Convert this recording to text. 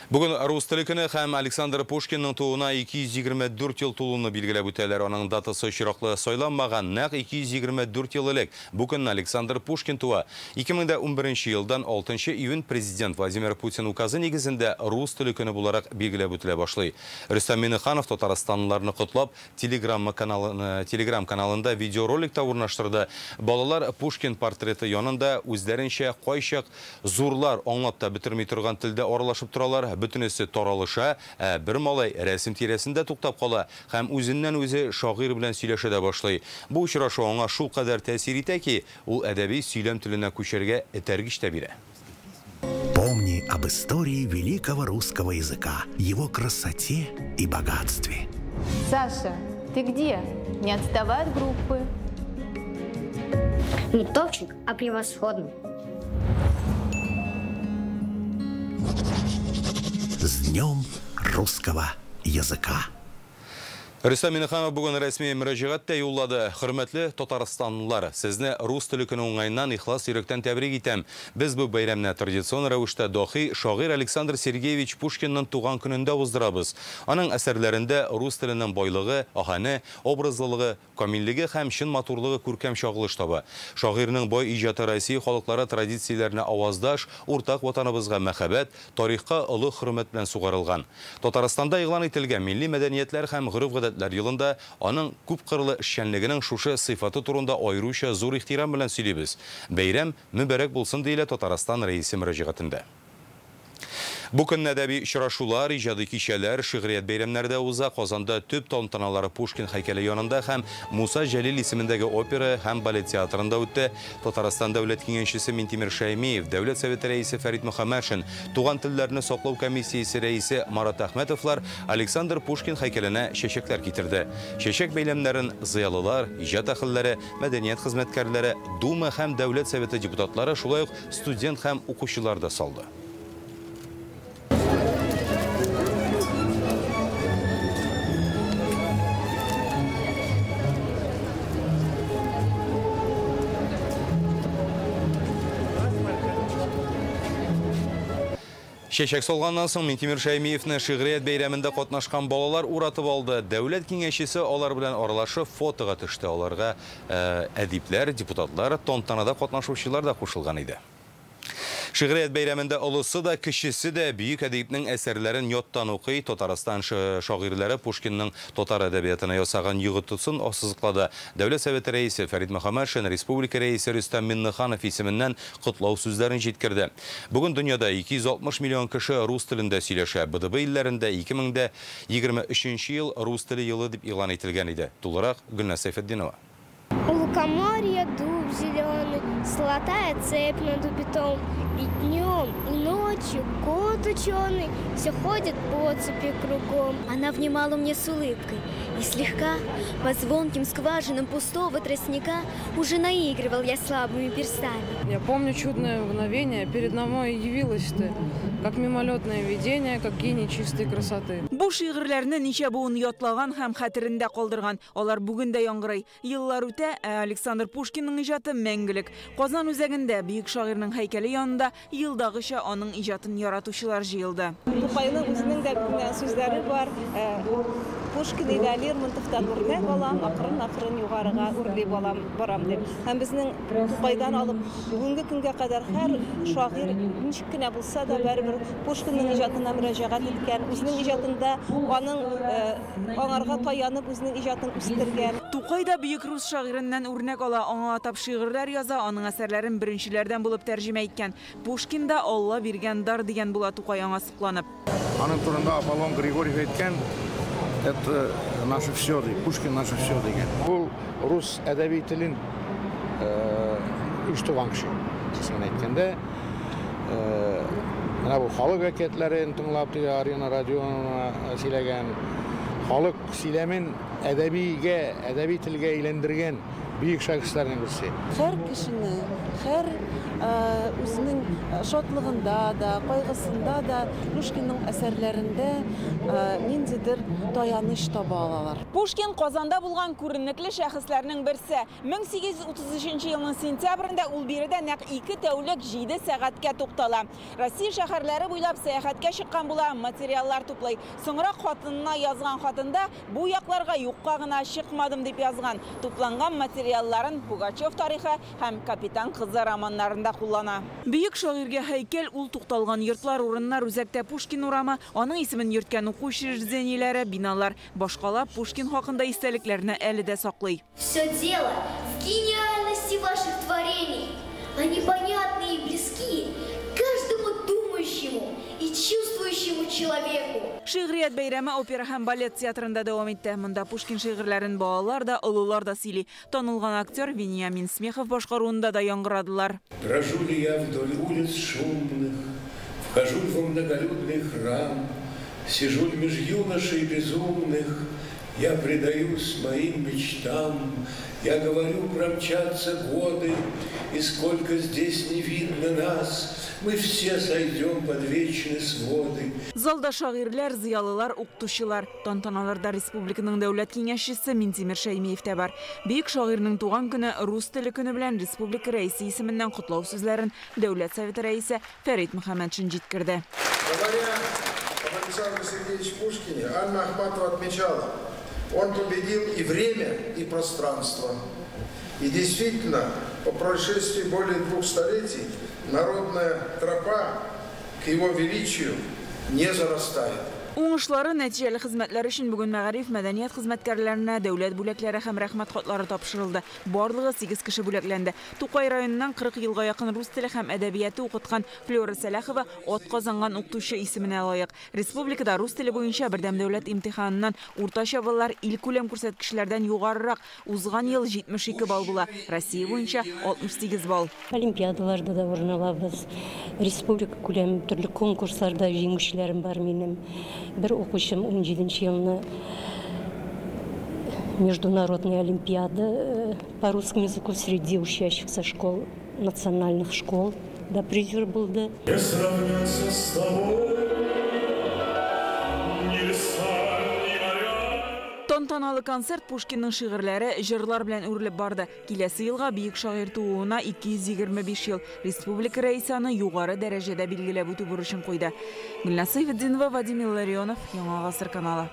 Бүгін рус тілі күні һәм Александр Пушкинның туына 224 ел тулуыны билгеләп үтәләр. Аның датасы чираклы сайланмаган, нәкъ 224 ел элек. Бүген Александр Пушкин туа. 2011 елдан 6 июнь президент Владимир Путин указы негізінде рус тілі күні буларак билгеләп үтелә башлый. Рөстәм Миннеханов татарстанлыларны котлап Telegram каналында видеоролик та урнаштырды. Балалар Пушкин портреты янында үзләренчә кайчак зурлар аңлап та бетерми торган телдә аралашып торалар. Бүтінесі торалыша, бір малай рәсім тирәсендә туктап кала һәм үзеннән үзе шагыйрь белән сөйләшә дә башлый. Бу очрашу аңа шул кадәр тәэсир итә ки, ул әдәби сөйләм теленә күчәргә этәргеч тә бирә. Помни об истории великого русского языка, его красоте и богатстве. Саша, ты где? Не отставай от группы. Не топчик, а превосходно. С днем русского языка! Рөстәм Миннеханов бүген рәсми мөрәҗәгать тә юллады. Хөрмәтле татарстанлылар, сезне рус теле көне уңайыннан ихлас йөрәктән тәбрик итәм. Без бу бәйрәмне традицион рәвештә дохи шагыйрь Александр Сергеевич Пушкинның туган көнендә уздырабыз. Аның әсәрләрендә рус теленең байлыгы, аханы, образлылыгы, камиллеге һәм чын матурлыгы күркәм чагылыш таба. Шагыйрьнең бай иҗаты Россия халыклары традицияләренә аваздаш, уртак ватаныбызга мәхәббәт, тарихка олы хөрмәт белән сугарылган. Татарстанда игълан ителгән милли мәдәниятләр һәм йылында аның күп кырлы эшчәнлегенең шушы сыйфаты турында аеруча зур ихтирам белән сөйлибез. Бәйрәм мүбәрәк булсын диелә Татарстан рәисе мөрәҗәгатендә. Бу көнне әдәби очрашулар, иҗади кичәләр, шигърият бәйрәмнәрдә уза. Казанда төп тантаналары Пушкин һәйкәле янында һәм Муса Җәлил исемендәге опера һәм балет театрында үтте. Татарстан дәүләт киңәшчесе Минтимер Шәймиев, дәүләт советы рәисе Фәрит Мөхәммәтшин, туган телләрне саклау комиссиясе рәисе Марат Әхмәтовлар Александр Пушкин һәйкәленә чәчәкләр китерде. Чәчәк бәйләмнәрен зыялылар, иҗат әһелләре, мәдәният хезмәткәрләре, Дума һәм дәүләт советы депутатлары, шулай ук студент һәм укучылар да салды. Чәчәк салганнан соң Минтимер Шәймиевне шигърият бәйрәмендә катнашкан балалар уратып алды. Дәүләт киңәшчесе алар белән аралашып фотога төште. Аларга әдипләр, депутатлар, тантанада катнашучылар да кушылган иде. Шигърият бәйрәмендә олысы да, кечесе дә бөек әдипнең әсәрләрен яттан укый. Татарстан шагыйрьләре Пушкинның татар әдәбиятына ясаган йогытысын ассызыклады. Дәүләт советы рәисе Фәрит Мөхәммәтшин, республика рәисе Рөстәм Миннеханов исеменнән котлау сүзләрен җиткерде. Бүген дөньяда 260 миллион кеше рус телендә сөйләшә. БДБ илләрендә 2023 ел рус теле елы дип игълан ителгән иде. Тулырак Гөлназ Сайфетдинова. У лукоморья дуб зеленый, золотая цепь над убитом. И днем, и ночью кот ученый все ходит по цепи кругом. Она внимала мне с улыбкой, и слегка по звонким скважинам пустого тростника уже наигрывал я слабыми перстами. Я помню чудное мгновение, перед мной явилось ты, как мимолетное видение, как гений чистой красоты. Бу шигырьләрне ничә буын ятлаган һәм хәтерендә калдырган. Алар бүген дә яңгырый. Еллар үтә, Александр Пушкинның иҗаты мәңгелек. Казан үзәгендә бөек шагыйрьнең һәйкәле янында елдагыча аның иҗатын яратучылар җыелды. Тукайның үзенең дә сүзләре бар. Пушкин иде Лермонтовтан үрнәк алам, акрын югарыга үрли барам дип. Һәм безнең Тукайдан алып бүгенге көнгә кадәр һәр шагыйрь ничек кенә булса да барыбер Пушкинның иҗатына мөрәҗәгать иткән, үзенең иҗатында аның аңарга таянып үзенең иҗатын үстергән. Тукайда бөек рус шагыйреннән үрнәк ала, аңа атап шигырьләр яза, аның әсәрләрен беренчеләрдән булып тәрҗемә иткән. Пушкинда Алла биргән дар дигән була Тукай аңа сокланып. Аның турында Аполлон Григорьев әйткән, это наше все, Пушкин наше все деген. Бұл рус әдәби телен үш туган кеше. Исемен әйткәндә, менә бу халык әкиятләрен тыңлап, Арена радиона сөйләгән, халык сөйләмен әдәби телгә әйләндергән бөек шагыйрьләрнең берсе. Һәр кешене, һәр үзенең шатлыгында да, кайгысында да Пушкинның әсәрләрендә ниндидер таяныч таба алалар. Пушкин Казанда булган күренекле шәхесләрнең берсе. 1833 елның сентябрендә ул биредә нәкъ 2 тәүлек 7 сәгатькә туктала. Россия шәһәрләре буйлап сәяхәткә чыккан була, материаллар туплый. Соңра хатынына язган хатында бу якларга юкка гына чыкмадым дип язган. Тупланган материалларын Пугачев тарихы һәм Капитан кызы романнарында куллана. Бөек шагыйрьгә һәйкәл ул тукталган йортлар, урыннар, үзәктә Пушкин урамы, аның исемен йөрткән уку учреждениеләре, биналар, башкалап Пушкин хакында истәлекләрне әле дә саклый. Все дело в гениальности ваших творений. Они понятны и близки каждому думающему и чувствующему человеку. Шигърият бәйрәме опера һәм балет театрында дәвам итте. Монда Пушкин шигырьләрен балалар да, олылар да сөйли. Танылган актер Вениамин Смехов башкаруында да яңгырадылар. Брожу ли я вдоль улиц шумных, вхожу во многолюдный храм, сижу ли меж юношей безумных, я предаюсь моим мечтам, я говорю, промчатся годы, и сколько здесь не видно нас, мы все сойдем под вечные своды. Залда шагыйрьләр, зыялылар, укытучылар, тантаналарда республиканың дәүләт киңәшчесе Минтимер Шәймиев тә бар. Бөек шагыйрьнең туган көне рус теле көне белән республика рәисе исеменнән котлау сүзләрен дәүләт советы рәисе Фәрит Мөхәммәтшин җиткерде. Говоря об Александре Сергеевиче Пушкине, Анна Ахматова отмечала: он победил и время, и пространство. И действительно, по прошествии более 2 столетий, народная тропа к его величию не зарастает. Уңышлары, нәтиҗәле хезмәтләр өчен бүген мәгариф, мәдәният хезмәткәрләренә дәүләт бүләкләре һәм рәхмәт хатлары тапшырылды. Барлыгы 8 кеше бүләкләнде. Тукай районыннан 40 елга якын рус теле һәм әдәбияты укыткан Флора Сәләхова атказанган укытучы исеменә лаек. Республикада рус теле буенча бердәм дәүләт имтиханыннан уртача баллар илкүләм күрсәткечләрдән югарырак. Узган ел 72 балл була, Россия буенча 68 балл. Олимпиадаларда да урын алабыз. Республика күләм төрле конкурсларда җиңүчеләрем бар минем. Бір оқушым 17 елны международная олимпиада по русскому языку среди учащихся школ, национальных школ, да, призер был, да. Тантаналы концерт Пушкинның шигырьләре, җырлар белән үрелеп барды. Киләсе елга бөек шагыйрь тууына 225 ел. Республика рәисе аны югары дәрәҗәдә билгеләп үтү бурычын куйды. Гөлнасыйф Эддинова, Вадим Илларионов, Яңа Гасыр каналы.